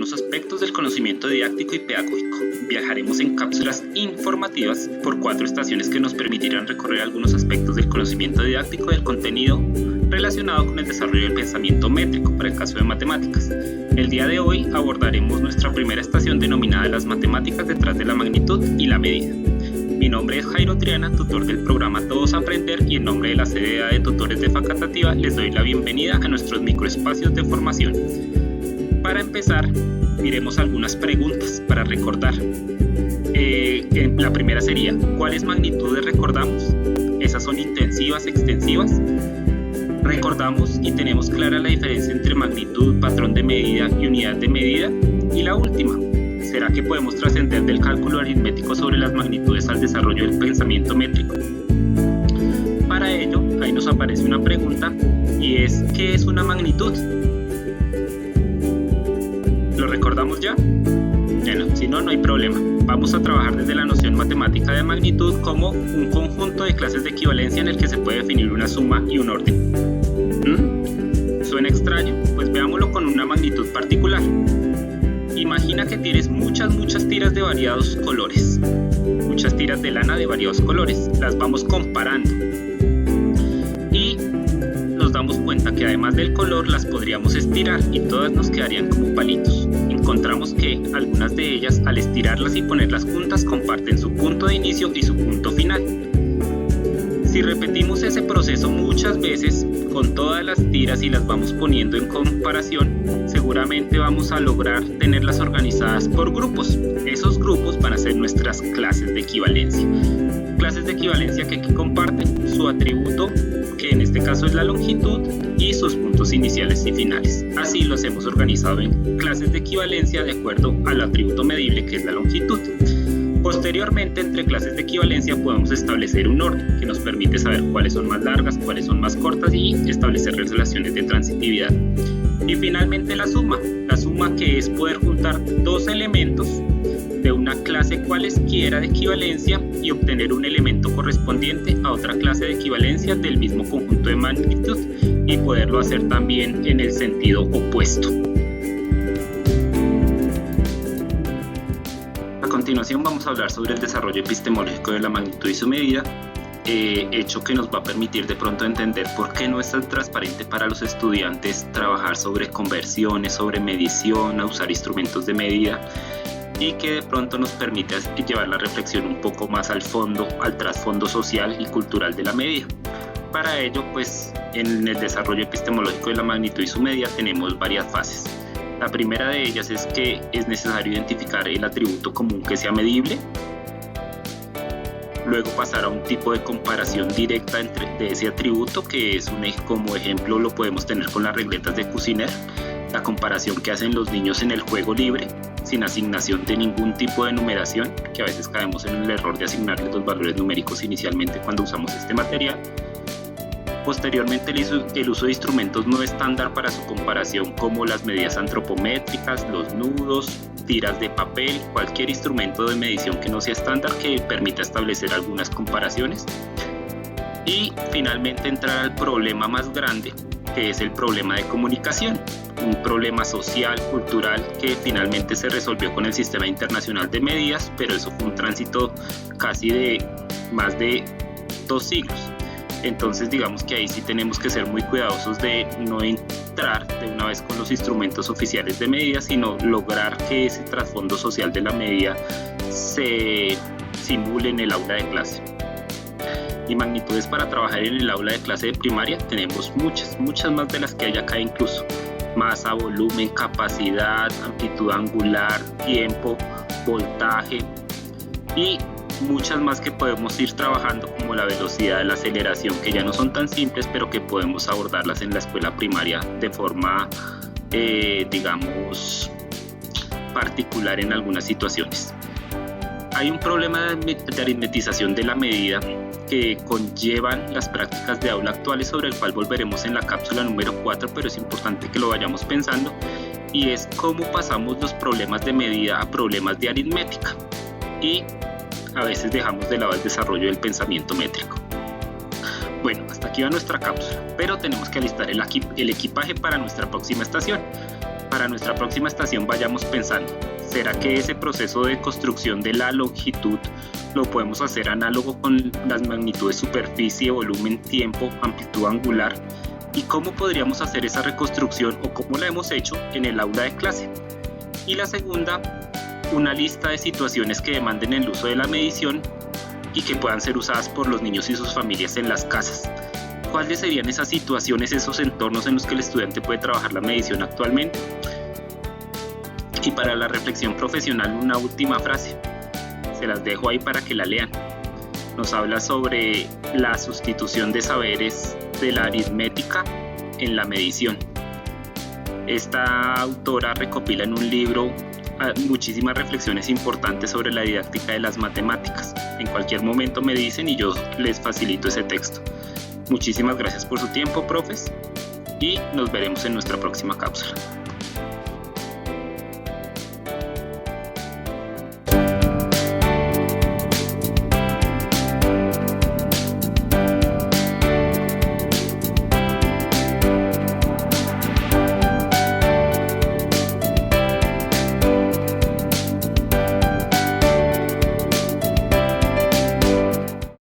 algunos aspectos del conocimiento didáctico y pedagógico. Viajaremos en cápsulas informativas por 4 estaciones que nos permitirán recorrer algunos aspectos del conocimiento didáctico y del contenido relacionado con el desarrollo del pensamiento métrico para el caso de matemáticas. El día de hoy abordaremos nuestra primera estación denominada las matemáticas detrás de la magnitud y la medida. Mi nombre es Jairo Triana, tutor del programa Todos Aprender, y en nombre de la CDA de tutores de Facatativa les doy la bienvenida a nuestros microespacios de formación. Para empezar, miremos algunas preguntas para recordar. La primera sería, ¿cuáles magnitudes recordamos? ¿Esas son intensivas, extensivas? Recordamos y tenemos clara la diferencia entre magnitud, patrón de medida y unidad de medida. Y la última, ¿será que podemos trascender del cálculo aritmético sobre las magnitudes al desarrollo del pensamiento métrico? Para ello, ahí nos aparece una pregunta y es, ¿qué es una magnitud? ¿Lo recordamos ya? Bueno, si no, no hay problema. Vamos a trabajar desde la noción matemática de magnitud como un conjunto de clases de equivalencia en el que se puede definir una suma y un orden. ¿Suena extraño? Pues veámoslo con una magnitud particular. Imagina que tienes muchas tiras de variados colores, muchas tiras de lana de variados colores, las vamos comparando y nos damos cuenta que además del color las podríamos estirar y todas nos quedarían como palitos. Encontramos que algunas de ellas, al estirarlas y ponerlas juntas, comparten su punto de inicio y su punto final. Si repetimos ese proceso muchas veces con todas las tiras y las vamos poniendo en comparación, seguramente vamos a lograr tenerlas organizadas por grupos. Esos grupos van a ser nuestras clases de equivalencia. Clases de equivalencia que comparten su atributo, que en este caso es la longitud, y sus puntos iniciales y finales. Así los hemos organizado en clases de equivalencia de acuerdo al atributo medible, que es la longitud. Posteriormente, entre clases de equivalencia podemos establecer un orden que nos permite saber cuáles son más largas, cuáles son más cortas y establecer relaciones de transitividad. Y finalmente la suma que es poder juntar dos elementos de una clase cualesquiera de equivalencia y obtener un elemento correspondiente a otra clase de equivalencia del mismo conjunto de magnitud y poderlo hacer también en el sentido opuesto. A continuación vamos a hablar sobre el desarrollo epistemológico de la magnitud y su medida, hecho que nos va a permitir de pronto entender por qué no es tan transparente para los estudiantes trabajar sobre conversiones, sobre medición, a usar instrumentos de medida, y que de pronto nos permite llevar la reflexión un poco más al fondo, al trasfondo social y cultural de la medida. Para ello, pues, en el desarrollo epistemológico de la magnitud y su medida tenemos varias fases. La primera de ellas es que es necesario identificar el atributo común que sea medible, luego pasar a un tipo de comparación directa de ese atributo, que es como ejemplo lo podemos tener con las regletas de Cushing, la comparación que hacen los niños en el juego libre, sin asignación de ningún tipo de numeración, que a veces caemos en el error de asignarles los valores numéricos inicialmente cuando usamos este material. Posteriormente, el uso de instrumentos no estándar para su comparación, como las medidas antropométricas, los nudos, tiras de papel, cualquier instrumento de medición que no sea estándar que permita establecer algunas comparaciones. Y finalmente entrar al problema más grande, que es el problema de comunicación, un problema social, cultural, que finalmente se resolvió con el Sistema Internacional de Medidas, pero eso fue un tránsito casi de más de 2 siglos. Entonces digamos que ahí sí tenemos que ser muy cuidadosos de no entrar de una vez con los instrumentos oficiales de medida, sino lograr que ese trasfondo social de la medida se simule en el aula de clase. Y magnitudes para trabajar en el aula de clase de primaria tenemos muchas más de las que hay acá incluso. Masa, volumen, capacidad, amplitud angular, tiempo, voltaje y muchas más que podemos ir trabajando, como la velocidad, la aceleración, que ya no son tan simples, pero que podemos abordarlas en la escuela primaria de forma, digamos, particular en algunas situaciones. Hay un problema de aritmetización de la medida que conllevan las prácticas de aula actuales, sobre el cual volveremos en la cápsula número 4, pero es importante que lo vayamos pensando, y es cómo pasamos los problemas de medida a problemas de aritmética. Y a veces dejamos de lado el desarrollo del pensamiento métrico. Bueno, hasta aquí va nuestra cápsula, pero tenemos que alistar el equipaje para nuestra próxima estación. para nuestra próxima estación vayamos pensando, ¿será que ese proceso de construcción de la longitud lo podemos hacer análogo con las magnitudes superficie, volumen, tiempo, amplitud angular? ¿Y cómo podríamos hacer esa reconstrucción o cómo la hemos hecho en el aula de clase? Y la segunda, una lista de situaciones que demanden el uso de la medición y que puedan ser usadas por los niños y sus familias en las casas. ¿Cuáles serían esas situaciones, esos entornos en los que el estudiante puede trabajar la medición actualmente? Y para la reflexión profesional, una última frase. Se las dejo ahí para que la lean. Nos habla sobre la sustitución de saberes de la aritmética en la medición. Esta autora recopila en un libro muchísimas reflexiones importantes sobre la didáctica de las matemáticas. En cualquier momento me dicen y yo les facilito ese texto. Muchísimas gracias por su tiempo, profes, y nos veremos en nuestra próxima cápsula.